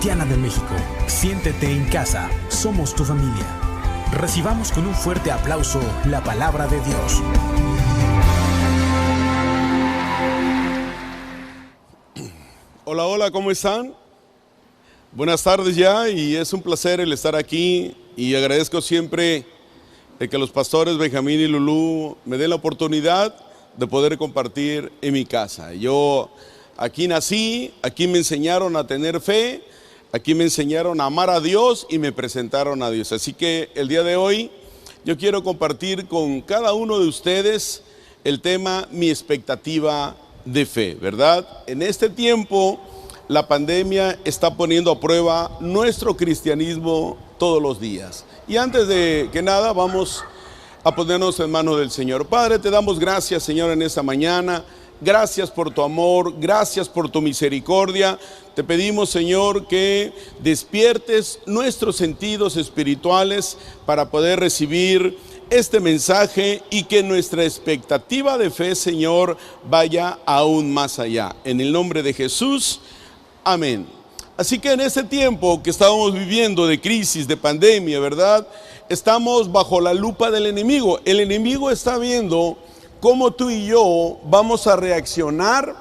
Cristiana de México. Siéntete en casa, somos tu familia. Recibamos con un fuerte aplauso la palabra de Dios. Hola, hola, ¿cómo están? Buenas tardes ya, y es un placer el estar aquí, y agradezco siempre de que los pastores Benjamín y Lulú me den la oportunidad de poder compartir en mi casa. Yo aquí nací, aquí me enseñaron a tener fe, aquí me enseñaron a amar a Dios y me presentaron a Dios. Así que el día de hoy yo quiero compartir con cada uno de ustedes el tema mi expectativa de fe, ¿verdad? En este tiempo la pandemia está poniendo a prueba nuestro cristianismo todos los días. Y antes de que nada vamos a ponernos en manos del Señor. Padre, te damos gracias, Señor, en esta mañana. Gracias por tu amor, gracias por tu misericordia. Te pedimos, Señor, que despiertes nuestros sentidos espirituales para poder recibir este mensaje y que nuestra expectativa de fe, Señor, vaya aún más allá. En el nombre de Jesús, amén. Así que en este tiempo que estábamos viviendo de crisis, de pandemia, ¿verdad? Estamos bajo la lupa del enemigo. El enemigo está viendo cómo tú y yo vamos a reaccionar,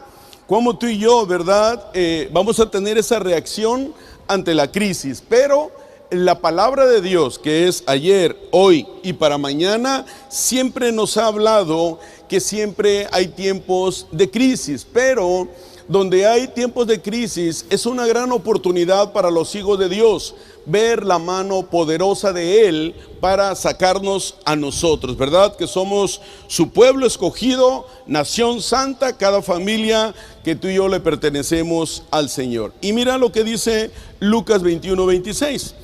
cómo tú y yo, ¿verdad? Vamos a tener esa reacción ante la crisis. Pero la palabra de Dios, que es ayer, hoy y para mañana, siempre nos ha hablado que siempre hay tiempos de crisis, pero donde hay tiempos de crisis es una gran oportunidad para los hijos de Dios ver la mano poderosa de Él para sacarnos a nosotros, ¿verdad? Que somos su pueblo escogido, nación santa, cada familia que tú y yo le pertenecemos al Señor. Y mira lo que dice Lucas 21:26.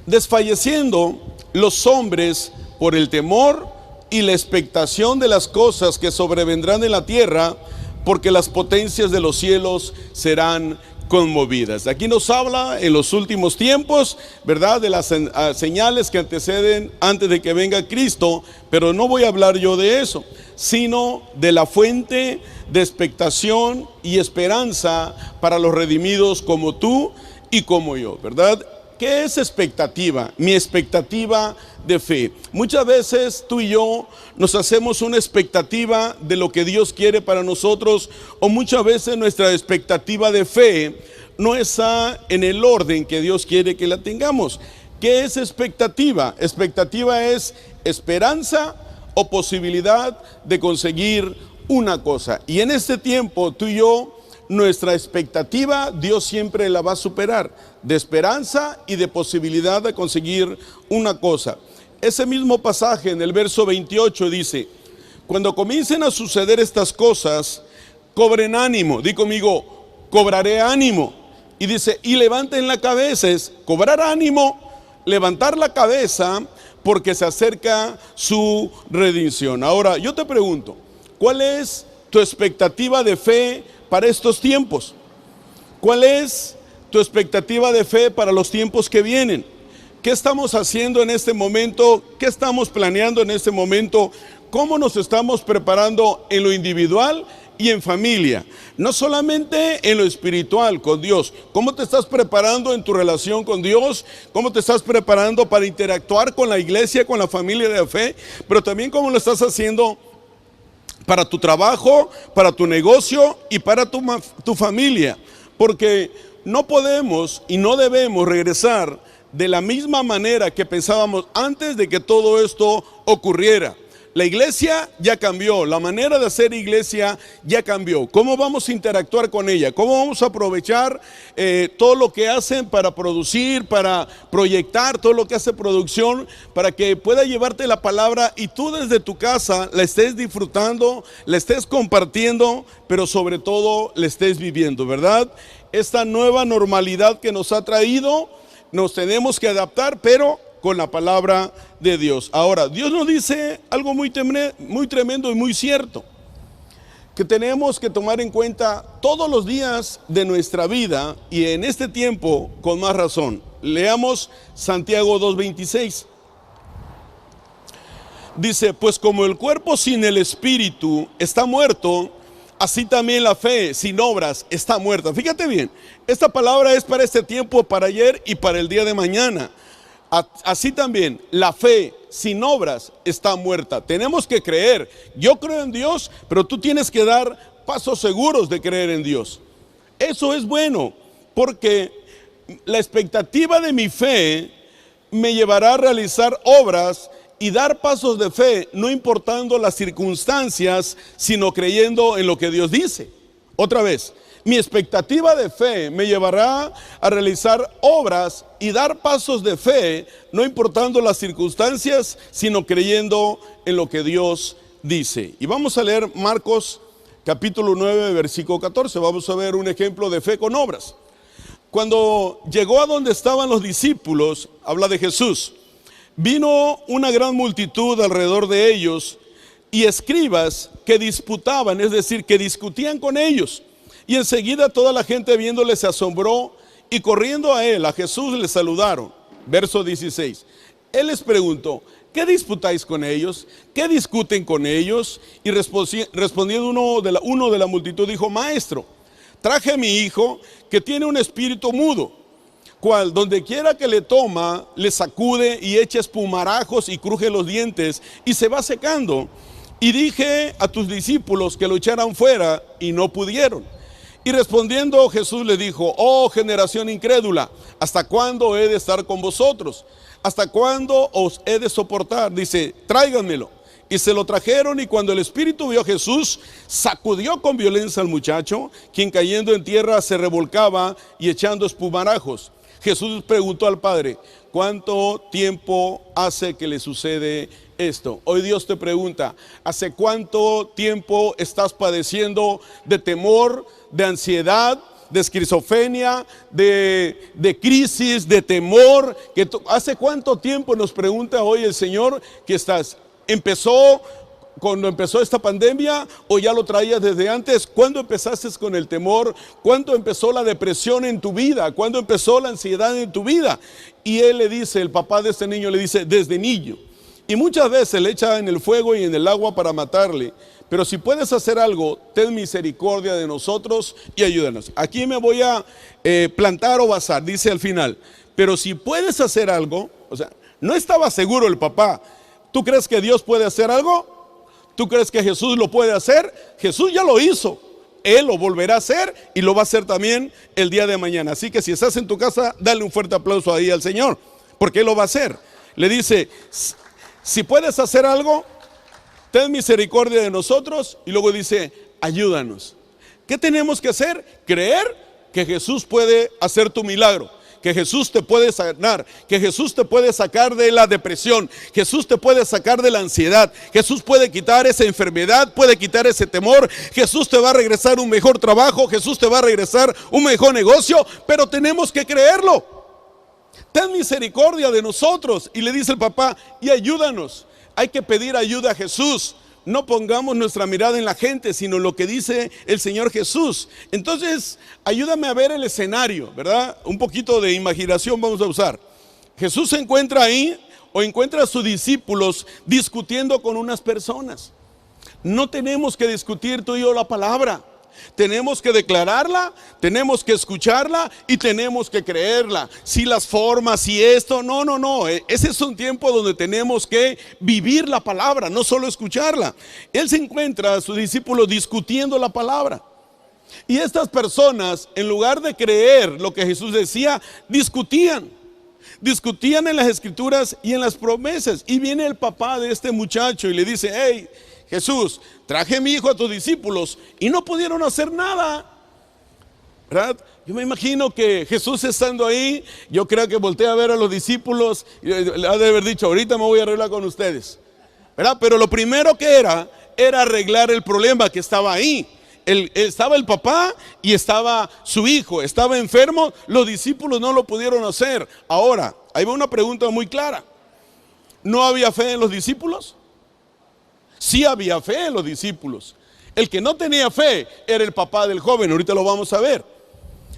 Desfalleciendo los hombres por el temor y la expectación de las cosas que sobrevendrán en la tierra, porque las potencias de los cielos serán conmovidas. Aquí nos habla en los últimos tiempos, ¿verdad? De las señales que anteceden antes de que venga Cristo, pero no voy a hablar yo de eso, sino de la fuente de expectación y esperanza para los redimidos como tú y como yo, ¿verdad? ¿Qué es expectativa? Mi expectativa de fe. Muchas veces tú y yo nos hacemos una expectativa de lo que Dios quiere para nosotros, o muchas veces nuestra expectativa de fe no está en el orden que Dios quiere que la tengamos. ¿Qué es expectativa? Expectativa es esperanza o posibilidad de conseguir una cosa. Y en este tiempo tú y yo, nuestra expectativa, Dios siempre la va a superar, de esperanza y de posibilidad de conseguir una cosa. Ese mismo pasaje en el verso 28 dice: cuando comiencen a suceder estas cosas, cobren ánimo. Di conmigo, cobraré ánimo. Y dice, y levanten la cabeza. Es cobrar ánimo, levantar la cabeza, porque se acerca su redención. Ahora, yo te pregunto, ¿cuál es tu expectativa de fe para estos tiempos? ¿Cuál es tu expectativa de fe para los tiempos que vienen? ¿Qué estamos haciendo en este momento? ¿Qué estamos planeando en este momento? ¿Cómo nos estamos preparando en lo individual y en familia? No solamente en lo espiritual con Dios. ¿Cómo te estás preparando en tu relación con Dios? ¿Cómo te estás preparando para interactuar con la iglesia, con la familia de fe? Pero también cómo lo estás haciendo para tu trabajo, para tu negocio y para tu familia. Porque no podemos y no debemos regresar de la misma manera que pensábamos antes de que todo esto ocurriera. La iglesia ya cambió, la manera de hacer iglesia ya cambió. ¿Cómo vamos a interactuar con ella? ¿Cómo vamos a aprovechar todo lo que hacen para producir, para proyectar, todo lo que hace producción, para que pueda llevarte la palabra y tú desde tu casa la estés disfrutando, la estés compartiendo, pero sobre todo la estés viviendo, ¿verdad? Esta nueva normalidad que nos ha traído, nos tenemos que adaptar, pero con la palabra de Dios. Ahora, Dios nos dice algo muy tremendo y muy cierto, que tenemos que tomar en cuenta todos los días de nuestra vida, y en este tiempo con más razón. Leamos Santiago 2:26. Dice, pues como el cuerpo sin el espíritu está muerto, así también la fe sin obras está muerta. Fíjate bien, esta palabra es para este tiempo, para ayer y para el día de mañana. Así también la fe sin obras está muerta. Tenemos que creer. Yo creo en Dios, pero tú tienes que dar pasos seguros de creer en Dios. Eso es bueno, porque la expectativa de mi fe me llevará a realizar obras y dar pasos de fe, no importando las circunstancias, sino creyendo en lo que Dios dice. Otra vez, mi expectativa de fe me llevará a realizar obras y dar pasos de fe, no importando las circunstancias, sino creyendo en lo que Dios dice. Y vamos a leer Marcos capítulo 9, versículo 14. Vamos a ver un ejemplo de fe con obras. Cuando llegó a donde estaban los discípulos, habla de Jesús, vino una gran multitud alrededor de ellos y escribas que disputaban, es decir, que discutían con ellos. Y enseguida toda la gente viéndole se asombró y corriendo a él, a Jesús, le saludaron. Verso 16. Él les preguntó, ¿qué disputáis con ellos? ¿Qué discuten con ellos? Y respondiendo uno de la multitud dijo, Maestro, traje a mi hijo que tiene un espíritu mudo, cual donde quiera que le toma, le sacude y echa espumarajos y cruje los dientes y se va secando. Y dije a tus discípulos que lo echaran fuera y no pudieron. Y respondiendo Jesús le dijo, oh generación incrédula, ¿hasta cuándo he de estar con vosotros? ¿Hasta cuándo os he de soportar? Dice, tráiganmelo. Y se lo trajeron, y cuando el espíritu vio a Jesús, sacudió con violencia al muchacho, quien cayendo en tierra se revolcaba y echando espumarajos. Jesús preguntó al padre, ¿cuánto tiempo hace que le sucede esto? Hoy Dios te pregunta, ¿hace cuánto tiempo estás padeciendo de temor, de ansiedad, de esquizofrenia, de crisis, de temor? ¿Hace cuánto tiempo, nos pregunta hoy el Señor, que estás? ¿Empezó cuando empezó esta pandemia o ya lo traías desde antes? ¿Cuándo empezaste con el temor? ¿Cuándo empezó la depresión en tu vida? ¿Cuándo empezó la ansiedad en tu vida? Y él le dice, el papá de este niño le dice, desde niño. Y muchas veces le echa en el fuego y en el agua para matarle. Pero si puedes hacer algo, ten misericordia de nosotros y ayúdanos. Aquí me voy a plantar o basar, dice al final. Pero si puedes hacer algo, o sea, no estaba seguro el papá. ¿Tú crees que Dios puede hacer algo? ¿Tú crees que Jesús lo puede hacer? Jesús ya lo hizo. Él lo volverá a hacer y lo va a hacer también el día de mañana. Así que si estás en tu casa, dale un fuerte aplauso ahí al Señor, porque Él lo va a hacer. Le dice, si puedes hacer algo, ten misericordia de nosotros. Y luego dice, ayúdanos. ¿Qué tenemos que hacer? Creer que Jesús puede hacer tu milagro, que Jesús te puede sanar, que Jesús te puede sacar de la depresión, Jesús te puede sacar de la ansiedad, Jesús puede quitar esa enfermedad, puede quitar ese temor, Jesús te va a regresar un mejor trabajo, Jesús te va a regresar un mejor negocio, pero tenemos que creerlo. Ten misericordia de nosotros. Y le dice el papá, y ayúdanos. Hay que pedir ayuda a Jesús. No pongamos nuestra mirada en la gente, sino lo que dice el Señor Jesús. Entonces, ayúdame a ver el escenario, ¿verdad? Un poquito de imaginación vamos a usar. Jesús se encuentra ahí, o encuentra a sus discípulos discutiendo con unas personas. No tenemos que discutir tú y yo la palabra. Tenemos que declararla, tenemos que escucharla y tenemos que creerla. Si las formas, si esto, no. Ese es un tiempo donde tenemos que vivir la palabra, no solo escucharla. Él se encuentra a sus discípulos discutiendo la palabra. Y estas personas, en lugar de creer lo que Jesús decía, discutían en las escrituras y en las promesas. Y viene el papá de este muchacho y le dice, hey, Jesús, traje a mi hijo a tus discípulos y no pudieron hacer nada, ¿verdad? Yo me imagino que Jesús estando ahí, yo creo que voltea a ver a los discípulos y le ha de haber dicho, ahorita me voy a arreglar con ustedes, ¿verdad? Pero lo primero que era arreglar el problema que estaba ahí. Estaba el papá y estaba su hijo, estaba enfermo, los discípulos no lo pudieron hacer. Ahora, ahí va una pregunta muy clara. ¿No había fe en los discípulos? Sí había fe en los discípulos. El que no tenía fe era el papá del joven, ahorita lo vamos a ver.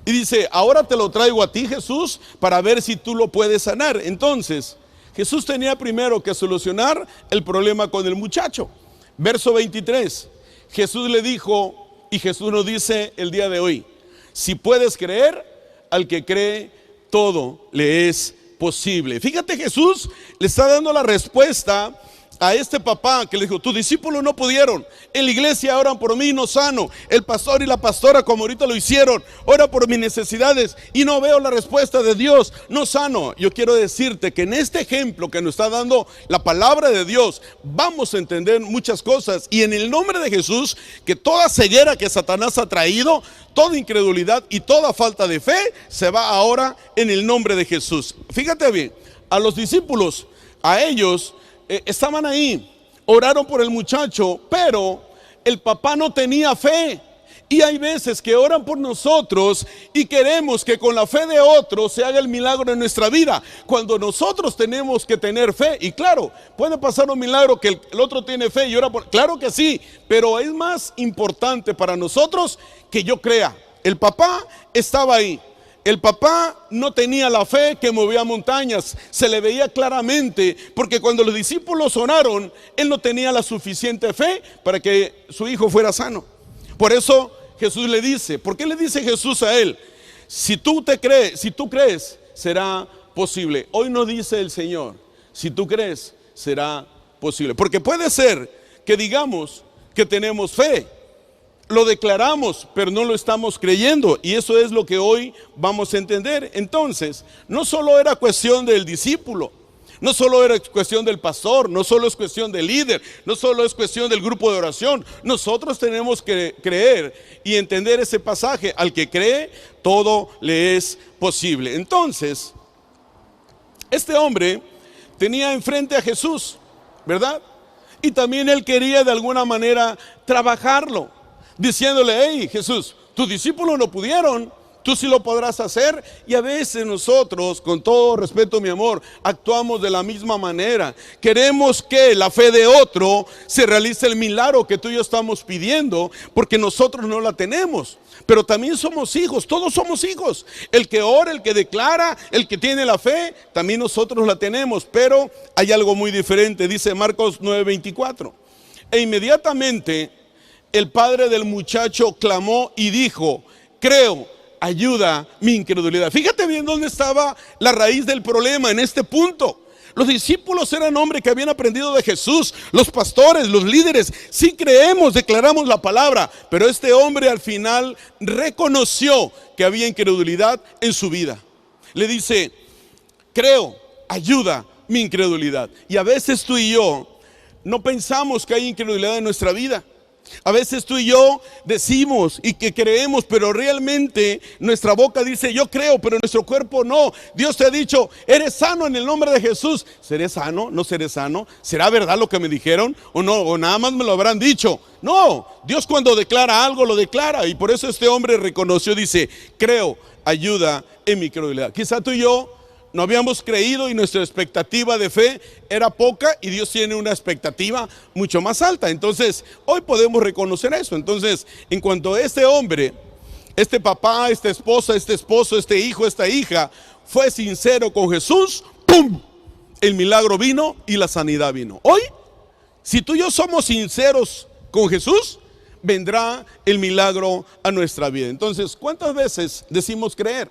Y dice, ahora te lo traigo a ti, Jesús, para ver si tú lo puedes sanar. Entonces, Jesús tenía primero que solucionar el problema con el muchacho. Verso 23, Jesús le dijo, Y Jesús nos dice el día de hoy, si puedes creer, al que cree, todo le es posible. Fíjate, Jesús le está dando la respuesta a este papá que le dijo, tus discípulos no pudieron, en la iglesia oran por mí, no sano, el pastor y la pastora como ahorita lo hicieron, ora por mis necesidades y no veo la respuesta de Dios, no sano. Yo quiero decirte que en este ejemplo que nos está dando la palabra de Dios, vamos a entender muchas cosas, y en el nombre de Jesús, que toda ceguera que Satanás ha traído, toda incredulidad y toda falta de fe, se va ahora en el nombre de Jesús. Fíjate bien, a los discípulos, a ellos, estaban ahí, oraron por el muchacho, pero el papá no tenía fe. Y hay veces que oran por nosotros y queremos que con la fe de otros se haga el milagro en nuestra vida, cuando nosotros tenemos que tener fe. Y claro, puede pasar un milagro que el otro tiene fe y ora por, claro que sí, pero es más importante para nosotros que yo crea. El papá estaba ahí. El papá no tenía la fe que movía montañas, se le veía claramente, porque cuando los discípulos oraron, él no tenía la suficiente fe para que su hijo fuera sano. Por eso Jesús le dice, ¿por qué le dice Jesús a él? Si tú crees, será posible. Hoy nos dice el Señor, si tú crees, será posible. Porque puede ser que digamos que tenemos fe, lo declaramos, pero no lo estamos creyendo, y eso es lo que hoy vamos a entender. Entonces, no solo era cuestión del discípulo, no solo era cuestión del pastor, no solo es cuestión del líder, no solo es cuestión del grupo de oración. Nosotros tenemos que creer y entender ese pasaje. Al que cree, todo le es posible. Entonces, este hombre tenía enfrente a Jesús, ¿verdad? Y también él quería de alguna manera trabajarlo, diciéndole, hey Jesús, tus discípulos no pudieron, tú sí lo podrás hacer. Y a veces nosotros, con todo respeto, mi amor, actuamos de la misma manera. Queremos que la fe de otro se realice el milagro que tú y yo estamos pidiendo, porque nosotros no la tenemos. Pero también somos hijos, todos somos hijos. El que ora, el que declara, el que tiene la fe, también nosotros la tenemos. Pero hay algo muy diferente, dice Marcos 9:24. E inmediatamente el padre del muchacho clamó y dijo, creo, ayuda mi incredulidad. Fíjate bien dónde estaba la raíz del problema en este punto. Los discípulos eran hombres que habían aprendido de Jesús, los pastores, los líderes, sí creemos, declaramos la palabra, pero este hombre al final reconoció que había incredulidad en su vida. Le dice, creo, ayuda mi incredulidad. Y a veces tú y yo no pensamos que hay incredulidad en nuestra vida. A veces tú y yo decimos y que creemos, pero realmente nuestra boca dice yo creo, pero nuestro cuerpo no. Dios te ha dicho, eres sano en el nombre de Jesús. ¿Seré sano? ¿No seré sano? ¿Será verdad lo que me dijeron? ¿O no? ¿O nada más me lo habrán dicho? No, Dios cuando declara algo lo declara. Y por eso este hombre reconoció, dice, creo, ayuda en mi incredulidad. Quizá tú y yo no habíamos creído y nuestra expectativa de fe era poca, y Dios tiene una expectativa mucho más alta. Entonces, hoy podemos reconocer eso. Entonces, en cuanto a este hombre, este papá, esta esposa, este esposo, este hijo, esta hija, fue sincero con Jesús, ¡pum! El milagro vino y la sanidad vino. Hoy, si tú y yo somos sinceros con Jesús, vendrá el milagro a nuestra vida. Entonces, ¿cuántas veces decimos creer?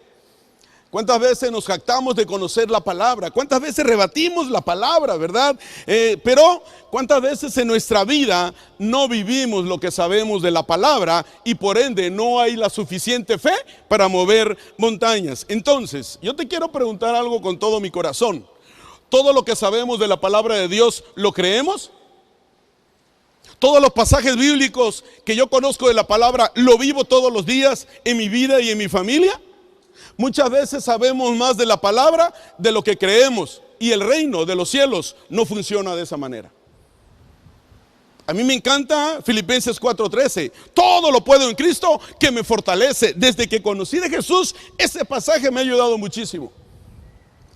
¿Cuántas veces nos jactamos de conocer la palabra? ¿Cuántas veces rebatimos la palabra, verdad? Pero ¿cuántas veces en nuestra vida no vivimos lo que sabemos de la palabra y por ende no hay la suficiente fe para mover montañas? Entonces, yo te quiero preguntar algo con todo mi corazón. ¿Todo lo que sabemos de la palabra de Dios lo creemos? ¿Todos los pasajes bíblicos que yo conozco de la palabra lo vivo todos los días en mi vida y en mi familia? Muchas veces sabemos más de la palabra de lo que creemos, y el reino de los cielos no funciona de esa manera. A mí me encanta Filipenses 4:13, todo lo puedo en Cristo que me fortalece. Desde que conocí de Jesús, ese pasaje me ha ayudado muchísimo.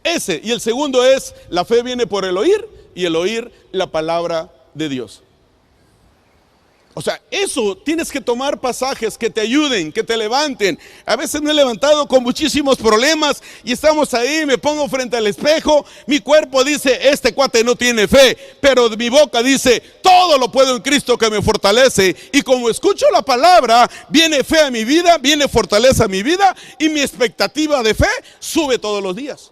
Ese, y el segundo es, la fe viene por el oír, y el oír la palabra de Dios. O sea, eso tienes que tomar pasajes que te ayuden, que te levanten. A veces me he levantado con muchísimos problemas y estamos ahí, me pongo frente al espejo, mi cuerpo dice, este cuate no tiene fe, pero mi boca dice, todo lo puedo en Cristo que me fortalece. Y como escucho la palabra, viene fe a mi vida, viene fortaleza a mi vida y mi expectativa de fe sube todos los días.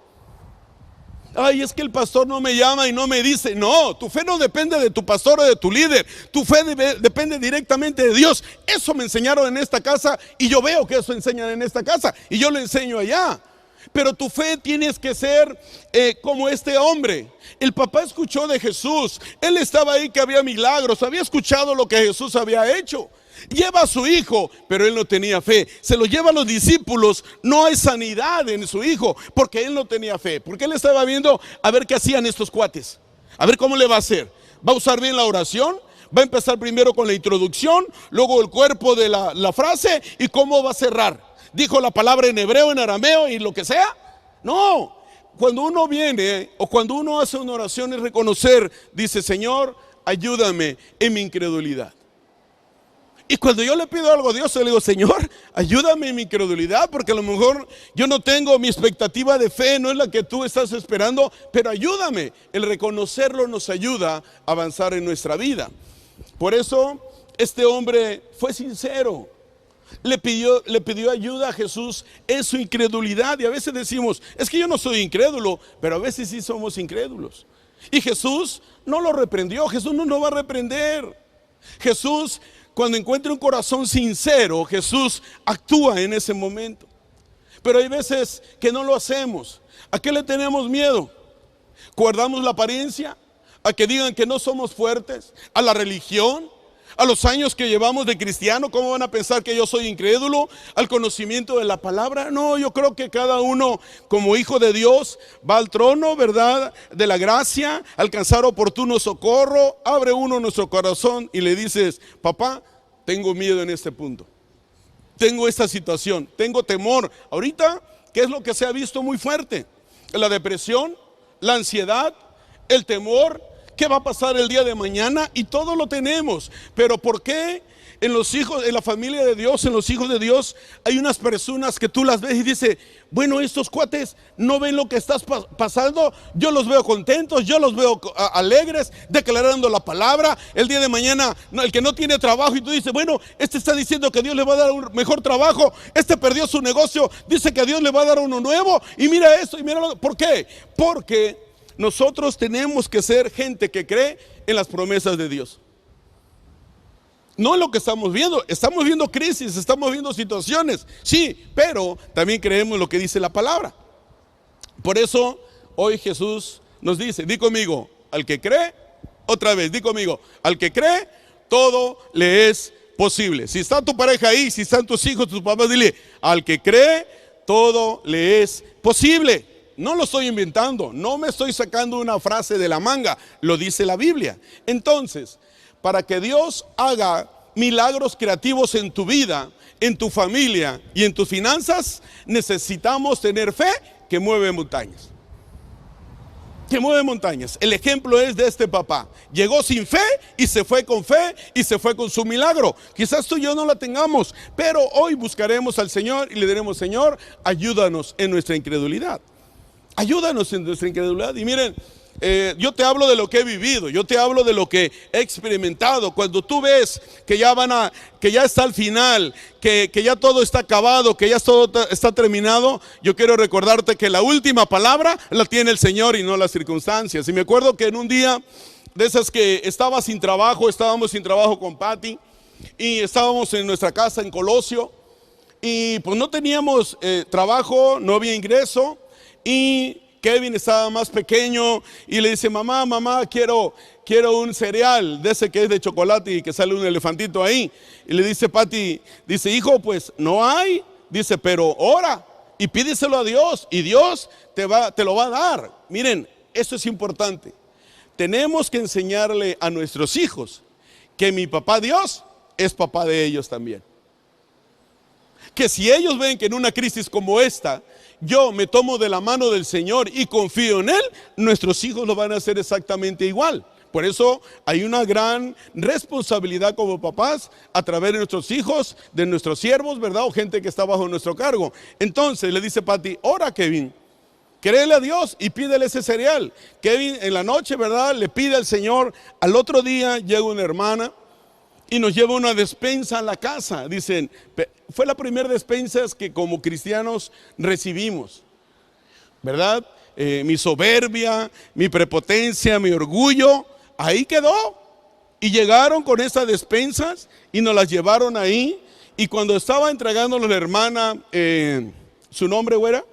Ay, es que el pastor no me llama y no me dice. No, tu fe no depende de tu pastor o de tu líder. Tu fe depende directamente de Dios. Eso me enseñaron en esta casa y yo veo que eso enseñan en esta casa y yo lo enseño allá. Pero tu fe tienes que ser como este hombre. El papá escuchó de Jesús. Él estaba ahí que había milagros. Había escuchado lo que Jesús había hecho. Lleva a su hijo, pero él no tenía fe. Se lo lleva a los discípulos. No hay sanidad en su hijo porque él no tenía fe. Porque él estaba viendo a ver qué hacían estos cuates. A ver cómo le va a hacer. ¿Va a usar bien la oración? ¿Va a empezar primero con la introducción? Luego el cuerpo de la frase. ¿Y cómo va a cerrar? ¿Dijo la palabra en hebreo, en arameo y lo que sea? No. Cuando uno viene o cuando uno hace una oración es reconocer, dice, Señor, ayúdame en mi incredulidad. Y cuando yo le pido algo a Dios, yo le digo, Señor, ayúdame en mi incredulidad, porque a lo mejor yo no tengo mi expectativa de fe, no es la que tú estás esperando, pero ayúdame. El reconocerlo nos ayuda a avanzar en nuestra vida. Por eso, este hombre fue sincero. Le pidió ayuda a Jesús en su incredulidad. Y a veces decimos, es que yo no soy incrédulo, pero a veces sí somos incrédulos. Y Jesús no lo reprendió, Jesús no nos va a reprender. Jesús, cuando encuentra un corazón sincero, Jesús actúa en ese momento. Pero hay veces que no lo hacemos. ¿A qué le tenemos miedo? ¿Guardamos la apariencia? ¿A que digan que no somos fuertes? ¿A la religión? ¿A los años que llevamos de cristiano? ¿Cómo van a pensar que yo soy incrédulo? ¿Al conocimiento de la palabra? No, yo creo que cada uno como hijo de Dios va al trono, ¿verdad?, de la gracia, alcanzar oportuno socorro. Abre uno nuestro corazón y le dices, papá, tengo miedo en este punto. Tengo esta situación, tengo temor. Ahorita, ¿qué es lo que se ha visto muy fuerte? La depresión, la ansiedad, el temor. ¿Qué va a pasar el día de mañana? Y todo lo tenemos. Pero ¿por qué en los hijos, en la familia de Dios, en los hijos de Dios, hay unas personas que tú las ves y dices, bueno, estos cuates no ven lo que estás pasando? Yo los veo contentos, yo los veo alegres, declarando la palabra. El día de mañana, el que no tiene trabajo y tú dices, bueno, este está diciendo que Dios le va a dar un mejor trabajo. Este perdió su negocio, dice que Dios le va a dar uno nuevo. Y mira esto, y mira lo. ¿Por qué? Porque nosotros tenemos que ser gente que cree en las promesas de Dios. No en lo que estamos viendo crisis, estamos viendo situaciones, sí, pero también creemos lo que dice la palabra. Por eso hoy Jesús nos dice, di conmigo, al que cree, otra vez, di conmigo, al que cree, todo le es posible. Si está tu pareja ahí, si están tus hijos, tus papás, dile, al que cree, todo le es posible. No lo estoy inventando, no me estoy sacando una frase de la manga, lo dice la Biblia. Entonces, para que Dios haga milagros creativos en tu vida, en tu familia y en tus finanzas, necesitamos tener fe que mueve montañas. Que mueve montañas. El ejemplo es de este papá. Llegó sin fe y se fue con fe y se fue con su milagro. Quizás tú y yo no la tengamos, pero hoy buscaremos al Señor y le diremos, Señor, ayúdanos en nuestra incredulidad. Ayúdanos en nuestra incredulidad. Y miren, yo te hablo de lo que he vivido, yo te hablo de lo que he experimentado. Cuando tú ves que ya está al final, que ya todo está acabado, que ya todo está terminado, yo quiero recordarte que la última palabra la tiene el Señor y no las circunstancias. Y me acuerdo que en un día de esas que estábamos sin trabajo con Patti, y estábamos en nuestra casa en Colosio, y pues no teníamos trabajo, no había ingreso. Y Kevin estaba más pequeño y le dice, mamá, quiero un cereal de ese que es de chocolate y que sale un elefantito ahí. Y le dice Patti, dice, hijo, pues no hay. Dice, pero ora y pídeselo a Dios y Dios te lo va a dar. Miren, esto es importante. Tenemos que enseñarle a nuestros hijos que mi papá Dios es papá de ellos también. Que si ellos ven que en una crisis como esta, yo me tomo de la mano del Señor y confío en Él, nuestros hijos lo van a hacer exactamente igual. Por eso hay una gran responsabilidad como papás a través de nuestros hijos, de nuestros siervos, ¿verdad? O gente que está bajo nuestro cargo. Entonces le dice Pati, ora Kevin, créele a Dios y pídele ese cereal. Kevin en la noche, ¿verdad? Le pide al Señor. Al otro día llega una hermana y nos lleva una despensa a la casa. Dicen, fue la primera despensa que como cristianos recibimos, ¿verdad? Mi soberbia, mi prepotencia, mi orgullo, ahí quedó. Y llegaron con esas despensas y nos las llevaron ahí. Y cuando estaba entregándonos la hermana, ¿su nombre, güera?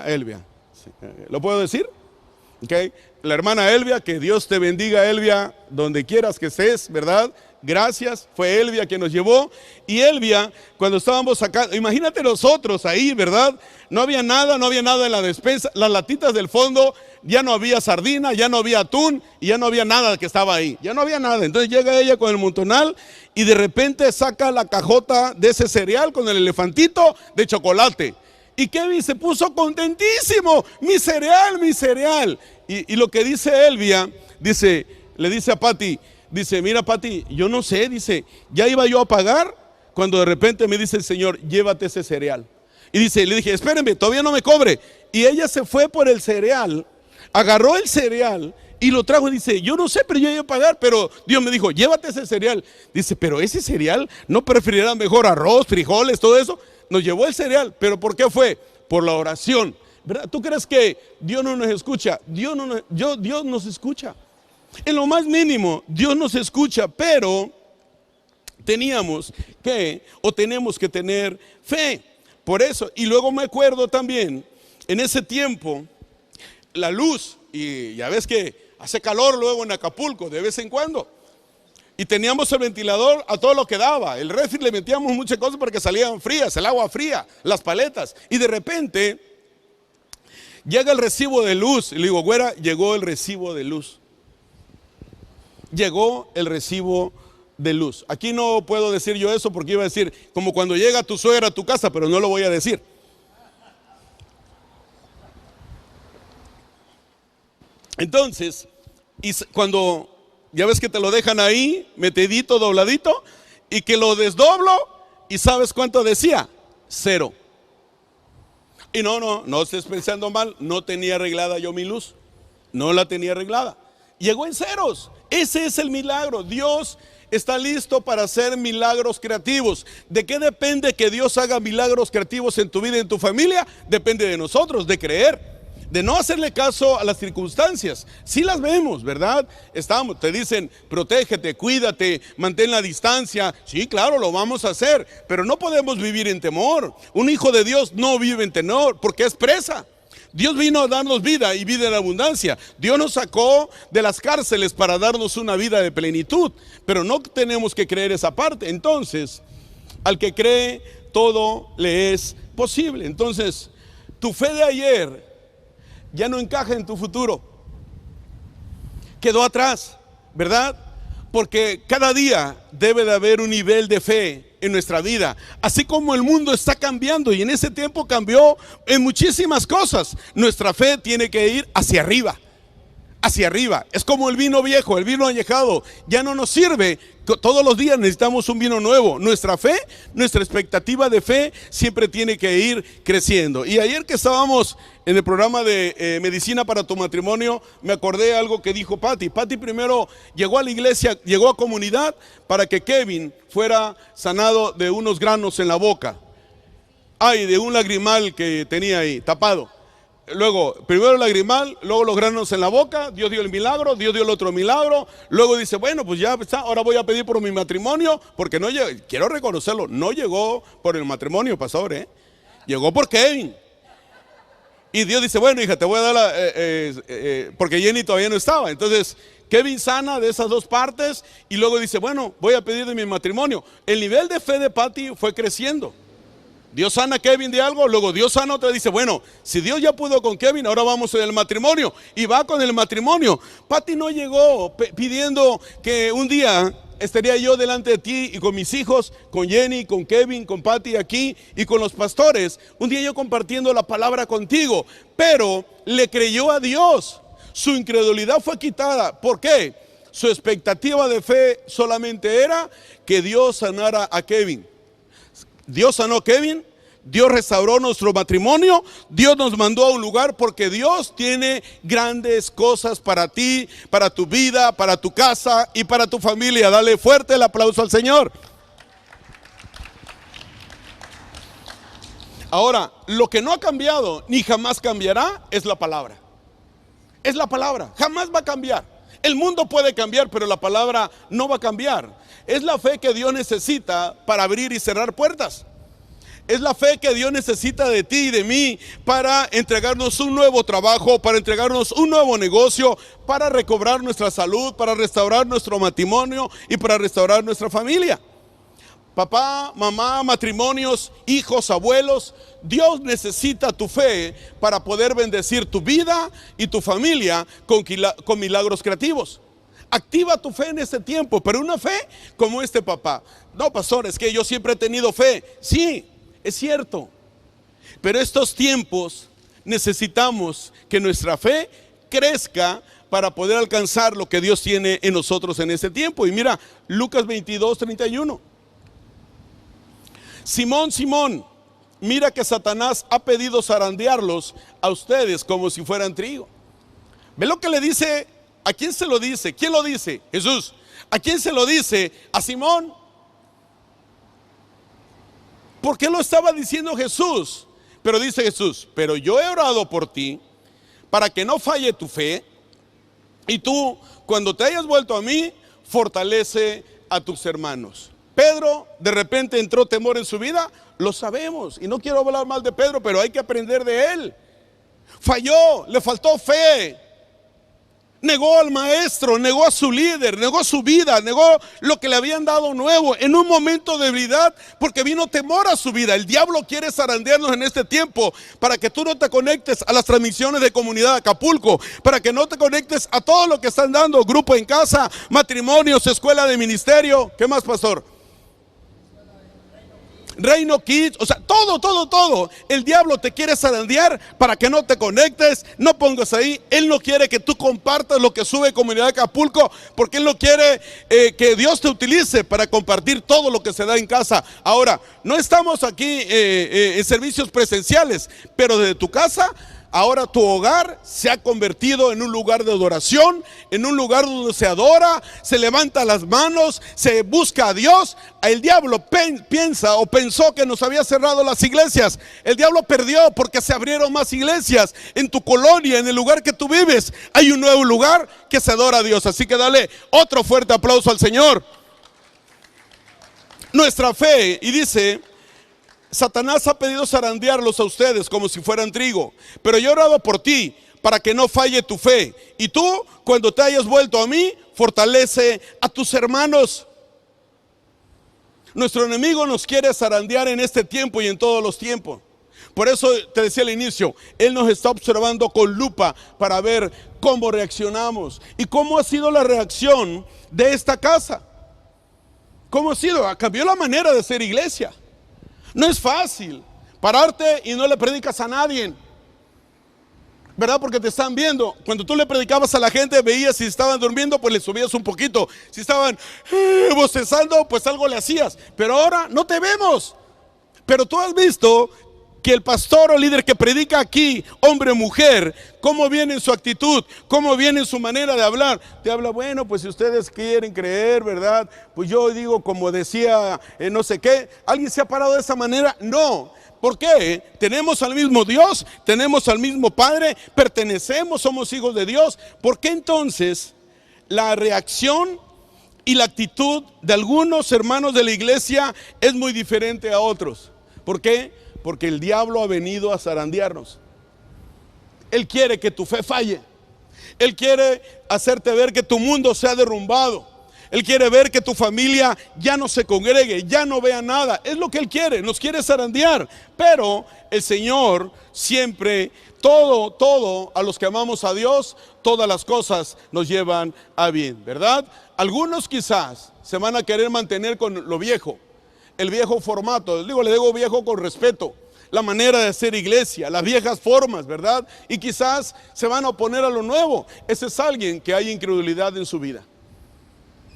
Elvia. Sí. ¿Lo puedo decir? Okay. La hermana Elvia, que Dios te bendiga, Elvia, donde quieras que estés, ¿verdad? Gracias, fue Elvia que nos llevó. Y Elvia, cuando estábamos acá, imagínate nosotros ahí, ¿verdad? No había nada en la despensa, las latitas del fondo, ya no había sardina, ya no había atún, y ya no había nada que estaba ahí, ya no había nada. Entonces llega ella con el montonal y de repente saca la cajota de ese cereal con el elefantito de chocolate. Y Kevin se puso contentísimo, mi cereal, mi cereal. Y lo que dice Elvia, le dice a Pati, dice, mira Pati, yo no sé, dice, ya iba yo a pagar cuando de repente me dice el Señor, llévate ese cereal. Y dice, le dije, espérenme, todavía no me cobre. Y ella se fue por el cereal, agarró el cereal y lo trajo y dice, yo no sé, pero yo iba a pagar, pero Dios me dijo, llévate ese cereal. Dice, pero ese cereal, ¿no preferirán mejor arroz, frijoles, todo eso? Nos llevó el cereal, pero ¿por qué fue? Por la oración, ¿verdad? ¿Tú crees que Dios no nos escucha? Dios nos escucha. En lo más mínimo, Dios nos escucha, pero tenemos que tener fe. Por eso, y luego me acuerdo también, en ese tiempo, la luz, y ya ves que hace calor luego en Acapulco, de vez en cuando. Y teníamos el ventilador a todo lo que daba. El refri le metíamos muchas cosas para que salieran frías, el agua fría, las paletas. Y de repente llega el recibo de luz. Y le digo, güera, llegó el recibo de luz. Llegó el recibo de luz. Aquí no puedo decir yo eso porque iba a decir, como cuando llega tu suegra a tu casa, pero no lo voy a decir. Entonces, y cuando ya ves que te lo dejan ahí, metidito, dobladito, y que lo desdoblo, y ¿sabes cuánto decía? 0. Y no estés pensando mal, no tenía arreglada yo mi luz, no la tenía arreglada. Llegó en ceros. Ese es el milagro. Dios está listo para hacer milagros creativos. ¿De qué depende que Dios haga milagros creativos en tu vida y en tu familia? Depende de nosotros, de creer. De no hacerle caso a las circunstancias. Sí las vemos, ¿verdad? Te dicen, protégete, cuídate, mantén la distancia. Sí, claro, lo vamos a hacer, pero no podemos vivir en temor. Un hijo de Dios no vive en temor porque es presa. Dios vino a darnos vida y vida en abundancia. Dios nos sacó de las cárceles para darnos una vida de plenitud, pero no tenemos que creer esa parte. Entonces, al que cree, todo le es posible. Entonces, tu fe de ayer ya no encaja en tu futuro, quedó atrás, ¿verdad? Porque cada día debe de haber un nivel de fe en nuestra vida, así como el mundo está cambiando y en ese tiempo cambió en muchísimas cosas. Nuestra fe tiene que ir hacia arriba. Hacia arriba, es como el vino viejo, el vino añejado, ya no nos sirve. Todos los días necesitamos un vino nuevo. Nuestra fe, nuestra expectativa de fe siempre tiene que ir creciendo. Y ayer que estábamos en el programa de Medicina para tu Matrimonio, me acordé de algo que dijo Pati. Pati primero llegó a la iglesia, llegó a comunidad para que Kevin fuera sanado de unos granos en la boca. De un lagrimal que tenía ahí, tapado. Luego, primero el lagrimal, luego los granos en la boca, Dios dio el milagro, Dios dio el otro milagro. Luego dice, bueno, pues ya está, ahora voy a pedir por mi matrimonio, porque no llegó, quiero reconocerlo, no llegó por el matrimonio, pastor, llegó por Kevin. Y Dios dice, bueno, hija, te voy a dar porque Jenny todavía no estaba. Entonces, Kevin sana de esas dos partes y luego dice, bueno, voy a pedir de mi matrimonio. El nivel de fe de Pati fue creciendo. Dios sana a Kevin de algo, luego Dios sana a otra, dice, bueno, si Dios ya pudo con Kevin, ahora vamos en el matrimonio. Y va con el matrimonio. Pati no llegó pidiendo que un día estaría yo delante de ti y con mis hijos, con Jenny, con Kevin, con Pati aquí y con los pastores. Un día yo compartiendo la palabra contigo, pero le creyó a Dios. su incredulidad fue quitada. ¿Por qué? Su expectativa de fe solamente era que Dios sanara a Kevin. Dios sanó a Kevin, Dios restauró nuestro matrimonio, Dios nos mandó a un lugar porque Dios tiene grandes cosas para ti, para tu vida, para tu casa y para tu familia. Dale fuerte el aplauso al Señor. Ahora, lo que no ha cambiado ni jamás cambiará es la palabra. Es la palabra, jamás va a cambiar. El mundo puede cambiar, pero la palabra no va a cambiar. Es la fe que Dios necesita para abrir y cerrar puertas. Es la fe que Dios necesita de ti y de mí para entregarnos un nuevo trabajo, para entregarnos un nuevo negocio, para recobrar nuestra salud, para restaurar nuestro matrimonio y para restaurar nuestra familia. Papá, mamá, matrimonios, hijos, abuelos, Dios necesita tu fe para poder bendecir tu vida y tu familia con milagros creativos. Activa tu fe en este tiempo, pero una fe como este papá. No, pastor, es que yo siempre he tenido fe. Sí, es cierto, pero estos tiempos necesitamos que nuestra fe crezca para poder alcanzar lo que Dios tiene en nosotros en este tiempo. Y mira, Lucas 22:31. Simón, Simón, mira que Satanás ha pedido zarandearlos a ustedes como si fueran trigo. ¿Ve lo que le dice? ¿A quién se lo dice? ¿Quién lo dice? Jesús. ¿A quién se lo dice? A Simón. ¿Por qué lo estaba diciendo Jesús? Pero dice Jesús, pero yo he orado por ti para que no falle tu fe, y tú, cuando te hayas vuelto a mí, fortalece a tus hermanos. Pedro, de repente entró temor en su vida, lo sabemos, y no quiero hablar mal de Pedro, pero hay que aprender de él. Falló, le faltó fe, negó al maestro, negó a su líder, negó su vida, negó lo que le habían dado nuevo en un momento de debilidad, porque vino temor a su vida. El diablo quiere zarandearnos en este tiempo para que tú no te conectes a las transmisiones de Comunidad Acapulco, para que no te conectes a todo lo que están dando, grupo en casa, matrimonios, escuela de ministerio. ¿Qué más, pastor? Reino Kids, o sea, todo. El diablo te quiere zarandear para que no te conectes, no pongas ahí. Él no quiere que tú compartas lo que sube Comunidad Acapulco, porque él no quiere que Dios te utilice para compartir todo lo que se da en casa. Ahora, no estamos aquí en servicios presenciales, pero desde tu casa. Ahora tu hogar se ha convertido en un lugar de adoración, en un lugar donde se adora, se levanta las manos, se busca a Dios. El diablo piensa o pensó que nos había cerrado las iglesias. El diablo perdió porque se abrieron más iglesias en tu colonia, en el lugar que tú vives. Hay un nuevo lugar que se adora a Dios. Así que dale otro fuerte aplauso al Señor. Nuestra fe, y dice: Satanás ha pedido zarandearlos a ustedes como si fueran trigo, pero yo he orado por ti para que no falle tu fe. Y tú, cuando te hayas vuelto a mí, fortalece a tus hermanos. Nuestro enemigo nos quiere zarandear en este tiempo y en todos los tiempos. Por eso te decía al inicio, él nos está observando con lupa para ver cómo reaccionamos y cómo ha sido la reacción de esta casa. ¿Cómo ha sido? Cambió la manera de ser iglesia. No es fácil pararte y no le predicas a nadie, ¿verdad? Porque te están viendo. Cuando tú le predicabas a la gente, veías si estaban durmiendo, pues le subías un poquito. Si estaban bostezando, pues algo le hacías. Pero ahora no te vemos. Pero tú has visto que el pastor o líder que predica aquí, hombre o mujer, cómo viene en su actitud, cómo viene en su manera de hablar. Te habla, bueno, pues si ustedes quieren creer, ¿verdad? Pues yo digo, como decía no sé qué. ¿Alguien se ha parado de esa manera? No. ¿Por qué? Tenemos al mismo Dios, tenemos al mismo Padre, pertenecemos, somos hijos de Dios. ¿Por qué entonces la reacción y la actitud de algunos hermanos de la iglesia es muy diferente a otros? ¿Por qué? Porque el diablo ha venido a zarandearnos. Él quiere que tu fe falle. Él quiere hacerte ver que tu mundo se ha derrumbado. Él quiere ver que tu familia ya no se congregue, ya no vea nada. Es lo que Él quiere, nos quiere zarandear. Pero el Señor siempre, todo, a los que amamos a Dios, todas las cosas nos llevan a bien, ¿verdad? Algunos quizás se van a querer mantener con lo viejo, el viejo formato. Le digo viejo con respeto. la manera de hacer iglesia, las viejas formas, ¿verdad? Y quizás se van a oponer a lo nuevo. Ese es alguien que hay incredulidad en su vida.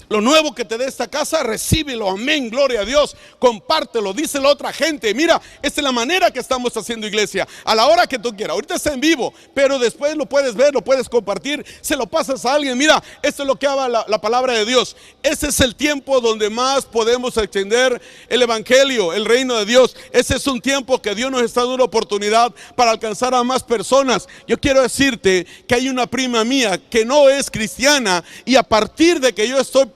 Lo nuevo que te dé esta casa, recíbelo, amén, gloria a Dios, compártelo, díselo a otra gente. Mira, esta es la manera que estamos haciendo iglesia, a la hora que tú quieras. Ahorita está en vivo, pero después lo puedes ver, lo puedes compartir, se lo pasas a alguien. Mira, esto es lo que habla la palabra de Dios. Ese es el tiempo donde más podemos extender el evangelio, el reino de Dios. Ese es un tiempo que Dios nos está dando una oportunidad para alcanzar a más personas. Yo quiero decirte que hay una prima mía que no es cristiana, y a partir de que yo estoy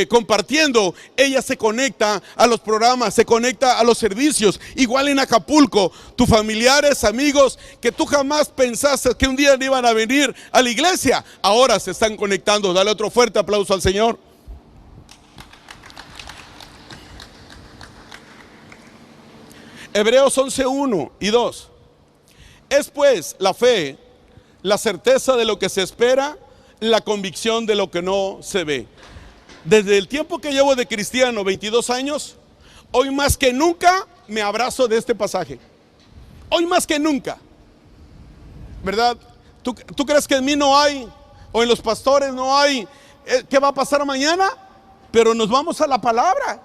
compartiendo, ella se conecta a los programas, se conecta a los servicios. Igual en Acapulco, tus familiares, amigos que tú jamás pensaste que un día iban a venir a la iglesia, ahora se están conectando. Dale otro fuerte aplauso al Señor. Hebreos 11:1 y 2. Es pues la fe, la certeza de lo que se espera, la convicción de lo que no se ve. Desde el tiempo que llevo de cristiano, 22 años, hoy más que nunca me abrazo de este pasaje. Hoy más que nunca, ¿verdad? ¿Tú crees que en mí no hay, o en los pastores no hay, qué va a pasar mañana? Pero nos vamos a la palabra.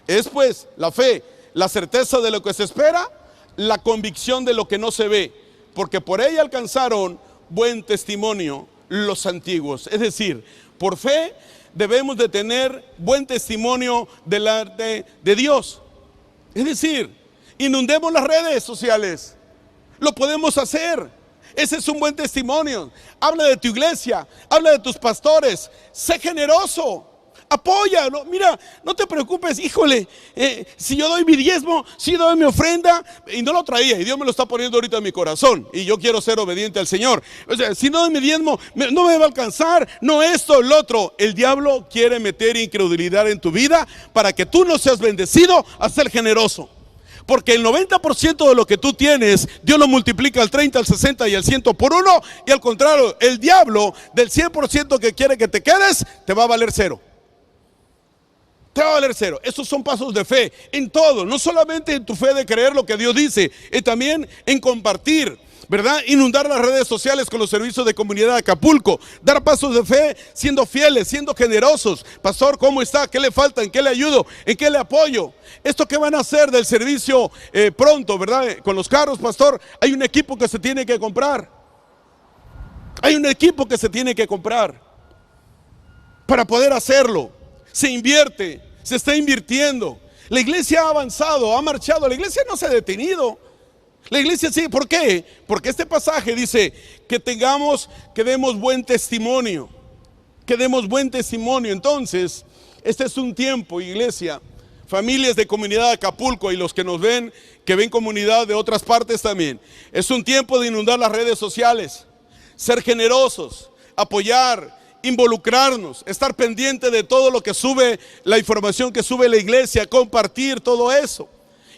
Es pues la fe, la certeza de lo que se espera, la convicción de lo que no se ve, porque por ella alcanzaron buen testimonio los antiguos. Es decir, por fe debemos de tener buen testimonio delante de Dios. Es decir, inundemos las redes sociales. Lo podemos hacer. Ese es un buen testimonio. Habla de tu iglesia, habla de tus pastores. Sé generoso. Apoya, ¿no? Mira, no te preocupes, híjole, si yo doy mi diezmo, si doy mi ofrenda, y no lo traía, y Dios me lo está poniendo ahorita en mi corazón, y yo quiero ser obediente al Señor. O sea, si no doy mi diezmo, no me va a alcanzar, no esto, el otro. El diablo quiere meter incredulidad en tu vida para que tú no seas bendecido a ser generoso. Porque el 90% de lo que tú tienes, Dios lo multiplica al 30, al 60 y al 100 por uno, y al contrario, el diablo del 100% que quiere que te quedes, te va a valer cero. Te va a valer cero. Estos son pasos de fe en todo, no solamente en tu fe de creer lo que Dios dice, y también en compartir, ¿verdad? Inundar las redes sociales con los servicios de comunidad de Acapulco, dar pasos de fe siendo fieles, siendo generosos. Pastor, ¿cómo está? ¿Qué le falta? ¿En qué le ayudo? ¿En qué le apoyo? ¿Esto qué van a hacer del servicio pronto, verdad? Con los carros, pastor, hay un equipo que se tiene que comprar. Hay un equipo que se tiene que comprar para poder hacerlo. Se invierte, se está invirtiendo. La iglesia ha avanzado, ha marchado. La iglesia no se ha detenido. La iglesia sí. ¿Por qué? Porque este pasaje dice que demos buen testimonio. Que demos buen testimonio. Entonces, este es un tiempo, iglesia, familias de comunidad de Acapulco y los que nos ven, que ven comunidad de otras partes también. Es un tiempo de inundar las redes sociales, ser generosos, apoyar, involucrarnos, estar pendiente de todo lo que sube, la información que sube la iglesia, compartir todo eso.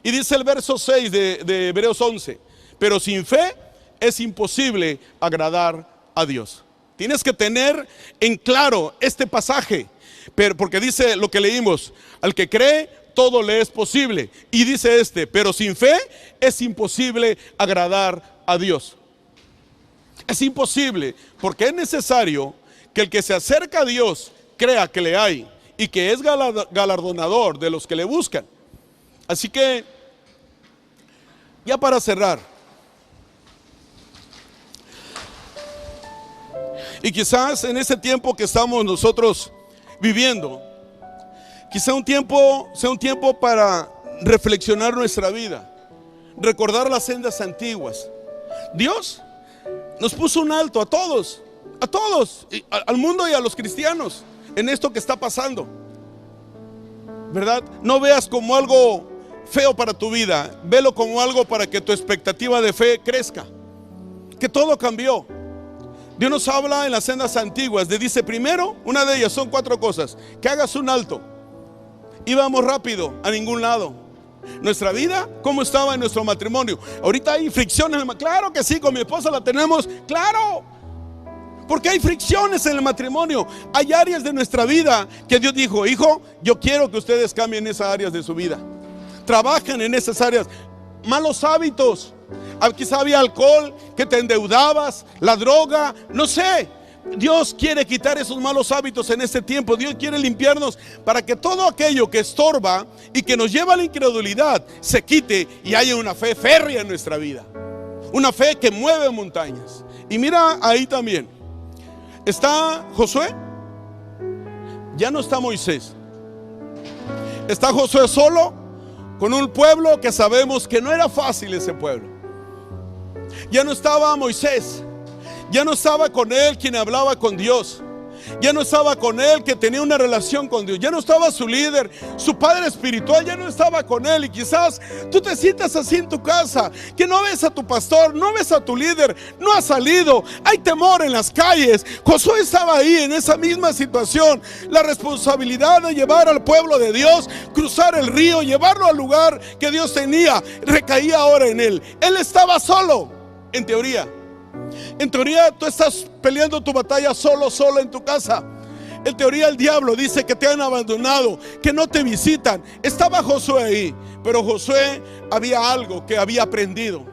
Y dice el verso 6 de Hebreos 11, pero sin fe es imposible agradar a Dios. Tienes que tener en claro este pasaje, porque dice lo que leímos, al que cree todo le es posible. Y dice pero sin fe es imposible agradar a Dios. Es imposible, porque es necesario que el que se acerca a Dios crea que le hay y que es galardonador de los que le buscan. Así que, ya para cerrar, y quizás en ese tiempo que estamos nosotros viviendo, quizá sea un tiempo para reflexionar nuestra vida, recordar las sendas antiguas. Dios nos puso un alto a todos, al mundo y a los cristianos, en esto que está pasando, ¿verdad? No veas como algo feo para tu vida, velo como algo para que tu expectativa de fe crezca, que todo cambió. Dios nos habla en las sendas antiguas, dice primero, una de ellas son 4 cosas: que hagas un alto. Íbamos rápido a ningún lado. Nuestra vida, ¿cómo estaba en nuestro matrimonio? Ahorita hay fricciones, claro que sí, con mi esposa la tenemos, claro. Porque hay fricciones en el matrimonio. Hay áreas de nuestra vida que Dios dijo: hijo, yo quiero que ustedes cambien esas áreas de su vida, trabajen en esas áreas. malos hábitos. Quizá había alcohol, que te endeudabas, la droga, no sé. Dios quiere quitar esos malos hábitos en este tiempo. Dios quiere limpiarnos para que todo aquello que estorba y que nos lleva a la incredulidad se quite y haya una fe férrea en nuestra vida. Una fe que mueve montañas. Y mira ahí también. Está Josué. Ya no está Moisés. Está Josué solo con un pueblo que sabemos que no era fácil ese pueblo. Ya no estaba Moisés. Ya no estaba con él quien hablaba con Dios. Ya no estaba con él que tenía una relación con Dios. Ya no estaba su líder, su padre espiritual, ya no estaba con él. Y quizás tú te sientas así en tu casa, que no ves a tu pastor, no ves a tu líder, no ha salido, hay temor en las calles. Josué estaba ahí en esa misma situación. La responsabilidad de llevar al pueblo de Dios, cruzar el río, llevarlo al lugar que Dios tenía, recaía ahora en él. Él estaba solo, en teoría. En teoría tú estás peleando tu batalla solo en tu casa. En teoría el diablo dice que te han abandonado, que no te visitan. Estaba Josué ahí, pero Josué había algo que había aprendido.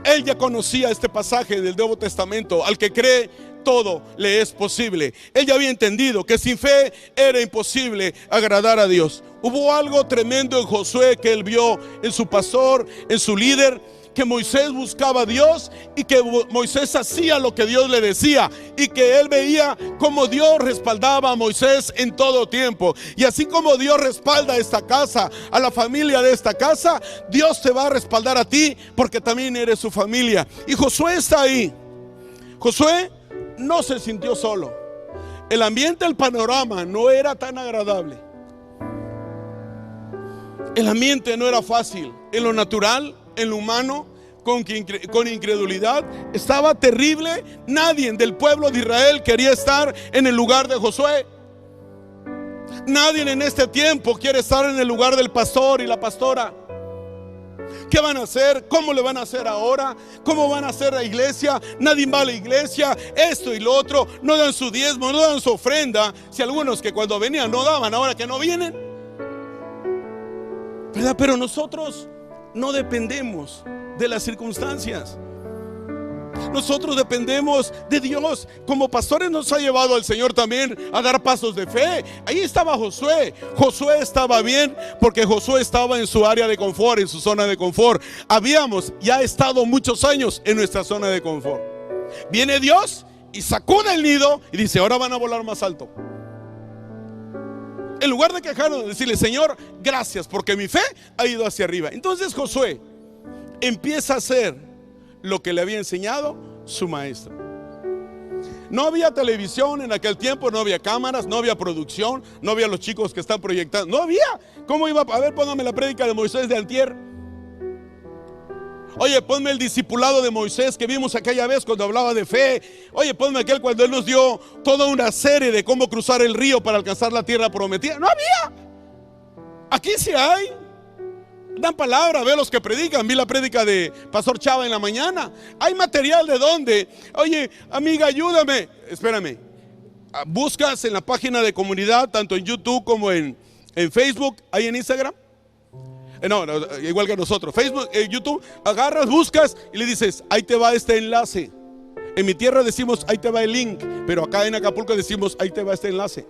Él ya conocía este pasaje del Nuevo Testamento: al que cree, todo le es posible. Él ya había entendido que sin fe era imposible agradar a Dios. Hubo algo tremendo en Josué que él vio en su pastor, en su líder, que Moisés buscaba a Dios y que Moisés hacía lo que Dios le decía, y que él veía cómo Dios respaldaba a Moisés en todo tiempo. Y así como Dios respalda a esta casa, a la familia de esta casa, Dios te va a respaldar a ti, porque también eres su familia. Y Josué está ahí. Josué no se sintió solo. El ambiente, el panorama no era tan agradable. El ambiente no era fácil. En lo natural, en lo humano, con incredulidad, estaba terrible. Nadie del pueblo de Israel quería estar en el lugar de Josué. Nadie en este tiempo quiere estar en el lugar del pastor y la pastora. ¿Qué van a hacer? ¿Cómo le van a hacer ahora? ¿Cómo van a hacer la iglesia? Nadie va a la iglesia, esto y lo otro. No dan su diezmo, no dan su ofrenda. Si algunos que cuando venían no daban, ahora que no vienen, ¿verdad? Pero nosotros no dependemos de las circunstancias. Nosotros dependemos de Dios. Como pastores nos ha llevado el Señor también a dar pasos de fe. Ahí estaba Josué. Josué estaba bien porque Josué estaba en su área de confort, en su zona de confort. Habíamos ya estado muchos años en nuestra zona de confort. Viene Dios y sacude el nido y dice: ahora van a volar más alto. En lugar de quejarnos, de decirle: Señor, gracias porque mi fe ha ido hacia arriba. Entonces Josué empieza a hacer lo que le había enseñado su maestro. No había televisión en aquel tiempo, no había cámaras, no había producción, no había los chicos que están proyectando, no había. ¿Cómo iba? A ver, póngame la prédica de Moisés de antier. Oye, ponme el discipulado de Moisés que vimos aquella vez cuando hablaba de fe. Oye, ponme aquel cuando él nos dio toda una serie de cómo cruzar el río para alcanzar la tierra prometida. No había. Aquí sí hay. Dan palabra, ve los que predican. Vi la prédica de Pastor Chava en la mañana. Hay material de dónde. Oye, amiga, ayúdame. Espérame. Buscas en la página de comunidad, tanto en YouTube como en Facebook. ¿Hay en Instagram? No, igual que nosotros. Facebook, YouTube. Agarras, buscas y le dices: ahí te va este enlace. En mi tierra decimos: ahí te va el link. Pero acá en Acapulco decimos: ahí te va este enlace.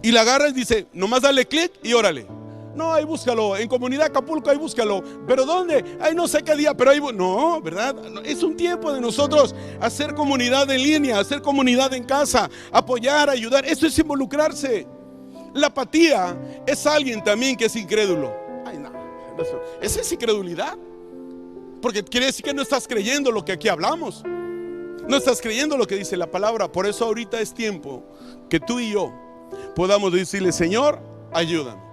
Y la agarras y dice: nomás dale clic y órale. No, ahí búscalo, en Comunidad Acapulco, ahí búscalo. ¿Pero dónde? Ahí no sé qué día, pero ahí no, ¿verdad? Es un tiempo de nosotros hacer comunidad en línea, hacer comunidad en casa, apoyar, ayudar. Eso es involucrarse. La apatía es alguien también que es incrédulo. Ay, no, esa es incredulidad. Porque quiere decir que no estás creyendo lo que aquí hablamos. No estás creyendo lo que dice la palabra. Por eso ahorita es tiempo que tú y yo podamos decirle: Señor, ayúdame.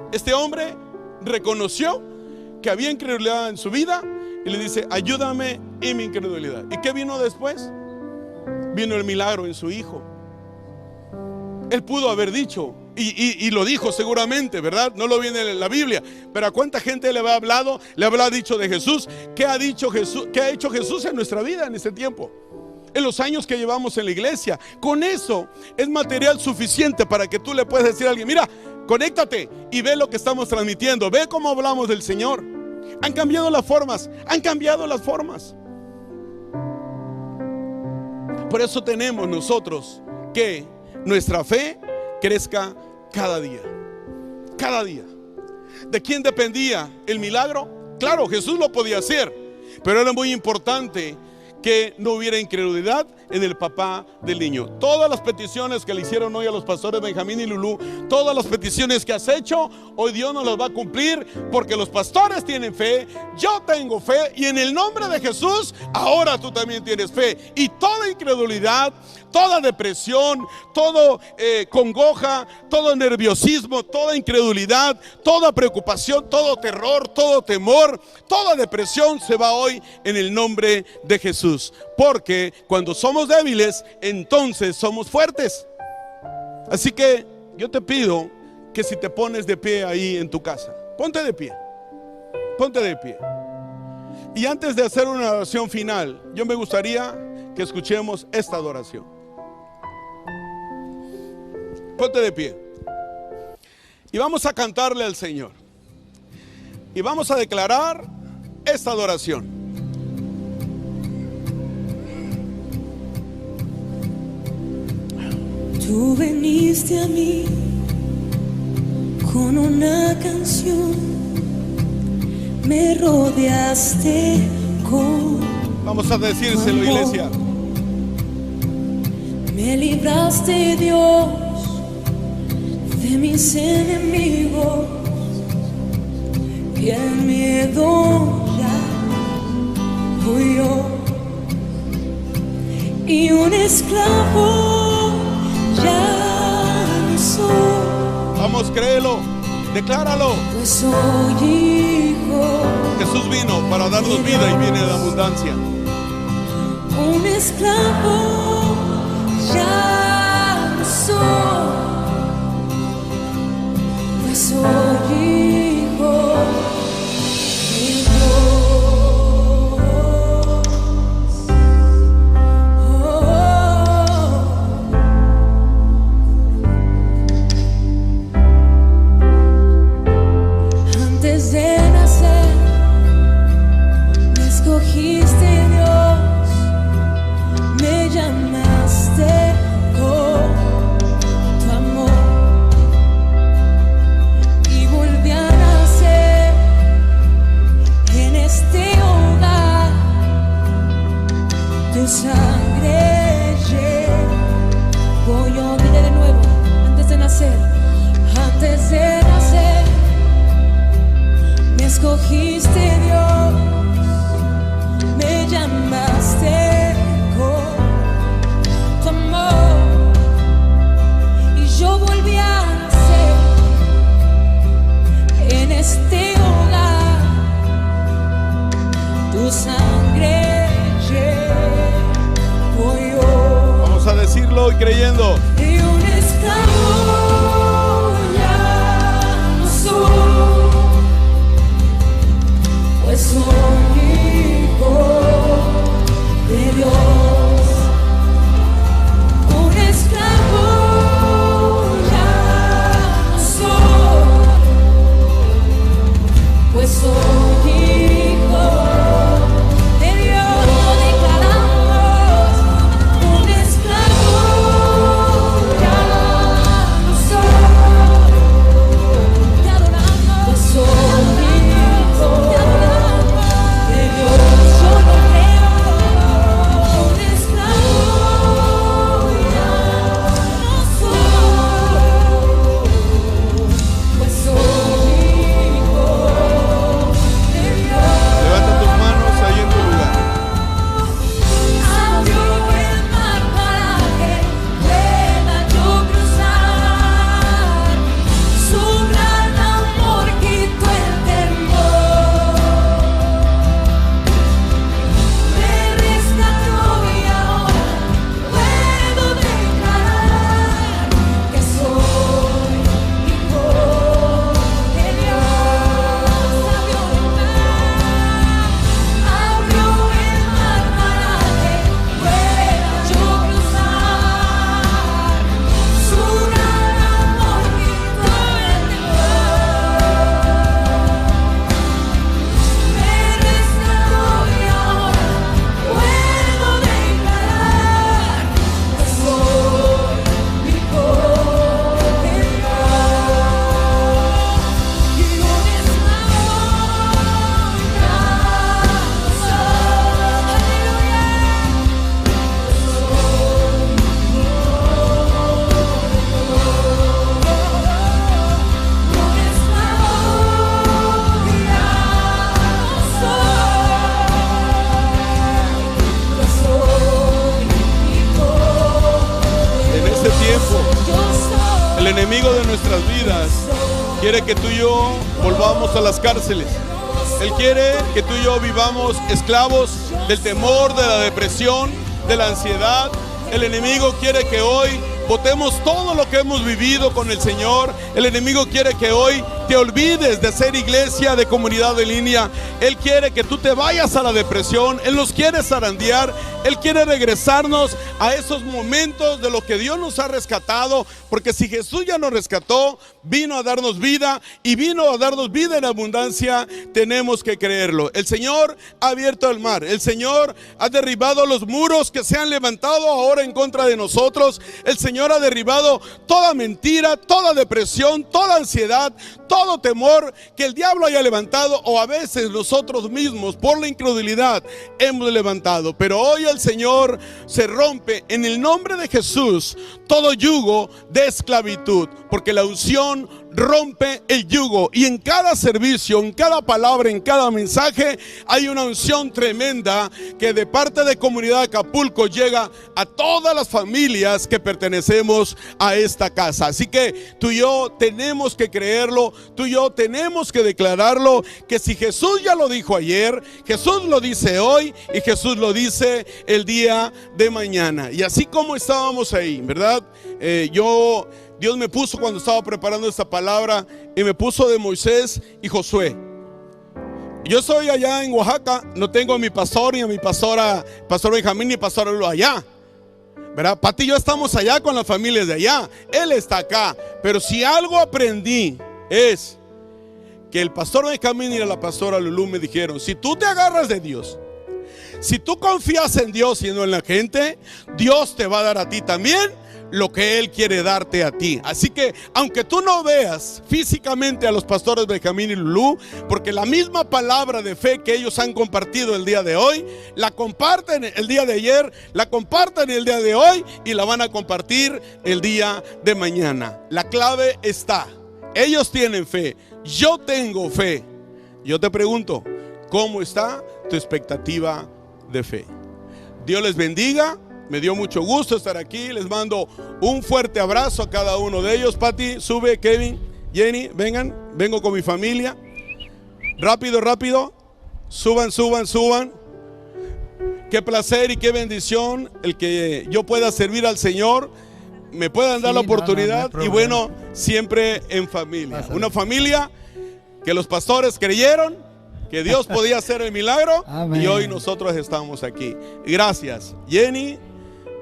Este hombre reconoció que había incredulidad en su vida y le dice: ayúdame en mi incredulidad. ¿Y qué vino después? Vino el milagro en su hijo. Él pudo haber dicho, y lo dijo seguramente, ¿verdad? No lo viene en la Biblia, pero ¿a cuánta gente le habrá hablado? Le habrá dicho de Jesús. ¿Qué ha dicho Jesús? ¿Qué ha hecho Jesús en nuestra vida en este tiempo? En los años que llevamos en la iglesia. Con eso es material suficiente para que tú le puedas decir a alguien: mira, Conéctate y ve lo que estamos transmitiendo. Ve cómo hablamos del Señor. Han cambiado las formas. Han cambiado las formas. Por eso tenemos nosotros que nuestra fe crezca cada día. Cada día. ¿De quién dependía el milagro? Claro, Jesús lo podía hacer, pero era muy importante que no hubiera incredulidad en el papá del niño. Todas las peticiones que le hicieron hoy a los pastores Benjamín y Lulú, todas las peticiones que has hecho, hoy Dios nos las va a cumplir, porque los pastores tienen fe, yo tengo fe, y en el nombre de Jesús ahora tú también tienes fe. Y toda incredulidad, toda depresión, todo congoja, todo nerviosismo, toda incredulidad, toda preocupación, todo terror, todo temor, toda depresión se va hoy en el nombre de Jesús. Porque cuando somos débiles, entonces somos fuertes. Así que yo te pido que si te pones de pie ahí en tu casa, ponte de pie. Ponte de pie. Y antes de hacer una oración final, yo me gustaría que escuchemos esta adoración. Ponte de pie. Y vamos a cantarle al Señor. Y vamos a declarar esta adoración. Tú viniste a mí con una canción, me rodeaste con Vamos a decírselo, iglesia. Me libraste, Dios, de mis enemigos, y el miedo ya huyó, y un esclavo ya no soy. Vamos, créelo, decláralo. Pues soy hijo. Jesús vino para darnos vida y viene de abundancia. Un esclavo ya no soy, pues soy hijo de Dios. Antes de nacer me escogiste, Dios, me llamaste con tu amor, y volví a nacer en este hogar. Tu sangre llevo. Yo vine de nuevo antes de nacer. Antes de nacer me escogiste, Dios, me llamaste con tu amor, y yo volví a nacer en este hogar. Tu sangre llevo yo. Vamos a decirlo y creyendo. Y un esclavo ya no soy, pues soy hijo de Dios. Un esclavo ya no soy, pues soy hijo de Dios. Declaramos, un esclavo ya no soy, te adoramos, pues soy hijo de nuestras vidas, quiere que tú y yo volvamos a las cárceles. Él quiere que tú y yo vivamos esclavos del temor, de la depresión, de la ansiedad. El enemigo quiere que hoy botemos todo lo que hemos vivido con el Señor. El enemigo quiere que hoy te olvides de ser iglesia, de comunidad en línea. Él quiere que tú te vayas a la depresión. Él nos quiere zarandear. Él quiere regresarnos a esos momentos de lo que Dios nos ha rescatado. Porque si Jesús ya nos rescató, vino a darnos vida y vino a darnos vida en abundancia, tenemos que creerlo. El Señor ha abierto el mar. El Señor ha derribado los muros que se han levantado ahora en contra de nosotros. El Señor ha derribado toda mentira, toda depresión, toda ansiedad, todo temor que el diablo haya levantado, o a veces nosotros mismos por la incredulidad hemos levantado. Pero hoy el Señor se rompe en el nombre de Jesús todo yugo de esclavitud, porque la unción rompe el yugo. Y en cada servicio, en cada palabra, en cada mensaje hay una unción tremenda que de parte de Comunidad Acapulco llega a todas las familias que pertenecemos a esta casa. Así que tú y yo tenemos que creerlo, tú y yo tenemos que declararlo, que si Jesús ya lo dijo ayer, Jesús lo dice hoy y Jesús lo dice el día de mañana. Y así como estábamos ahí, ¿verdad? Dios me puso cuando estaba preparando esta palabra y me puso de Moisés y Josué. Yo estoy allá en Oaxaca, no tengo a mi pastor ni a mi pastora, pastor Benjamín ni pastor Lulu allá, ¿verdad? Pati y yo estamos allá con las familias de allá, él está acá. Pero si algo aprendí es que el pastor Benjamín y la pastora Lulu me dijeron: si tú te agarras de Dios, si tú confías en Dios y no en la gente, Dios te va a dar a ti también lo que Él quiere darte a ti. Así que aunque tú no veas físicamente a los pastores Benjamín y Lulú, porque la misma palabra de fe que ellos han compartido el día de hoy, la comparten el día de ayer, la comparten el día de hoy y la van a compartir el día de mañana. La clave está: ellos tienen fe, yo tengo fe. Yo te pregunto, ¿cómo está tu expectativa de fe? Dios les bendiga. Me dio mucho gusto estar aquí. Les mando un fuerte abrazo a cada uno de ellos. Pati, sube. Kevin, Jenny, vengan. Vengo con mi familia. Rápido, rápido. Suban, suban, suban. Qué placer y qué bendición el que yo pueda servir al Señor. Me puedan dar la oportunidad. No y bueno, siempre en familia. Una familia que los pastores creyeron que Dios podía hacer el milagro. Amén. Y hoy nosotros estamos aquí. Gracias. Jenny,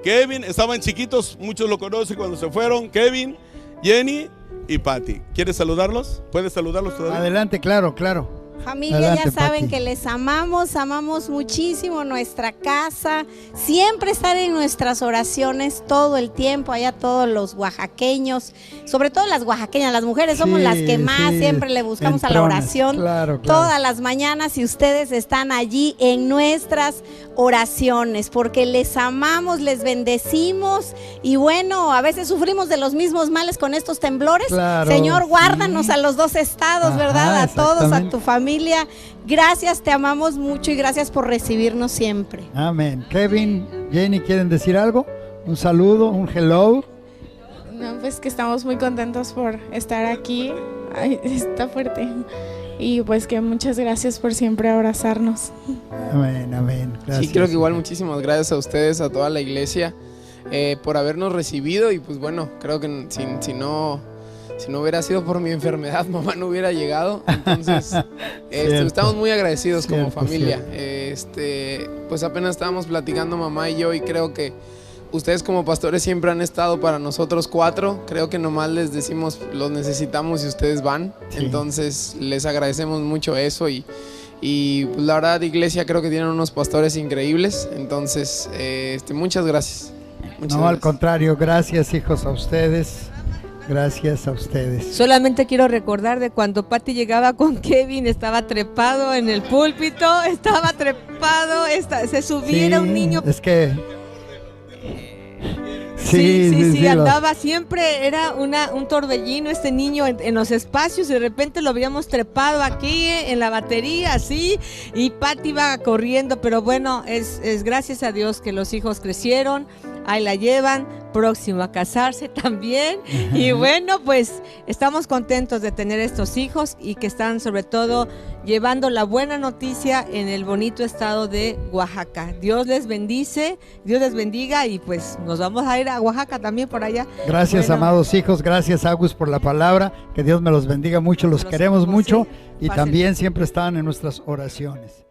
Kevin, estaban chiquitos, muchos lo conocen cuando se fueron. Kevin, Jenny y Pati. ¿Quieres saludarlos? ¿Puedes saludarlos todavía? Adelante, claro, claro. Familia, adelante, ya saben Pati, que les amamos muchísimo nuestra casa, siempre estar en nuestras oraciones todo el tiempo, allá todos los oaxaqueños, sobre todo las oaxaqueñas, las mujeres somos las que más siempre le buscamos a la oración, claro. Todas las mañanas, y ustedes están allí en nuestras oraciones, porque les amamos, les bendecimos, y bueno, a veces sufrimos de los mismos males con estos temblores. Claro, Señor, guárdanos a los dos estados. Ajá, ¿verdad? A todos, a tu familia. Gracias, te amamos mucho y gracias por recibirnos siempre. Amén. Kevin, Jenny, ¿quieren decir algo? Un saludo, un hello. No, pues que estamos muy contentos por estar aquí. Ay, está fuerte. Y pues que muchas gracias por siempre abrazarnos. Amén, amén. Gracias. Sí, creo que igual muchísimas gracias a ustedes, a toda la iglesia, por habernos recibido. Y pues bueno, creo que si no hubiera sido por mi enfermedad, mamá no hubiera llegado. Entonces, estamos muy agradecidos como familia. Pues apenas estábamos platicando mamá y yo, y creo que ustedes como pastores siempre han estado para nosotros 4. Creo que nomás les decimos, los necesitamos y ustedes van. Sí. Entonces, les agradecemos mucho eso. Y pues, la verdad, iglesia, creo que tienen unos pastores increíbles. Entonces, muchas gracias. Muchas gracias. Al contrario, gracias, hijos, a ustedes. Gracias a ustedes. Solamente quiero recordar de cuando Pati llegaba con Kevin, estaba trepado en el púlpito, se subía, era un niño. Es que sí, andaba siempre, era un torbellino este niño en los espacios, y de repente lo habíamos trepado aquí en la batería, así, y Pati iba corriendo, pero bueno, es gracias a Dios que los hijos crecieron, ahí la llevan. próximo a casarse también. Y bueno, pues estamos contentos de tener estos hijos y que están sobre todo llevando la buena noticia en el bonito estado de Oaxaca. Dios les bendice, Dios les bendiga y pues nos vamos a ir a Oaxaca también por allá. Gracias, amados hijos, gracias Agus por la palabra, que Dios me los bendiga mucho, los queremos mucho y también siempre están en nuestras oraciones.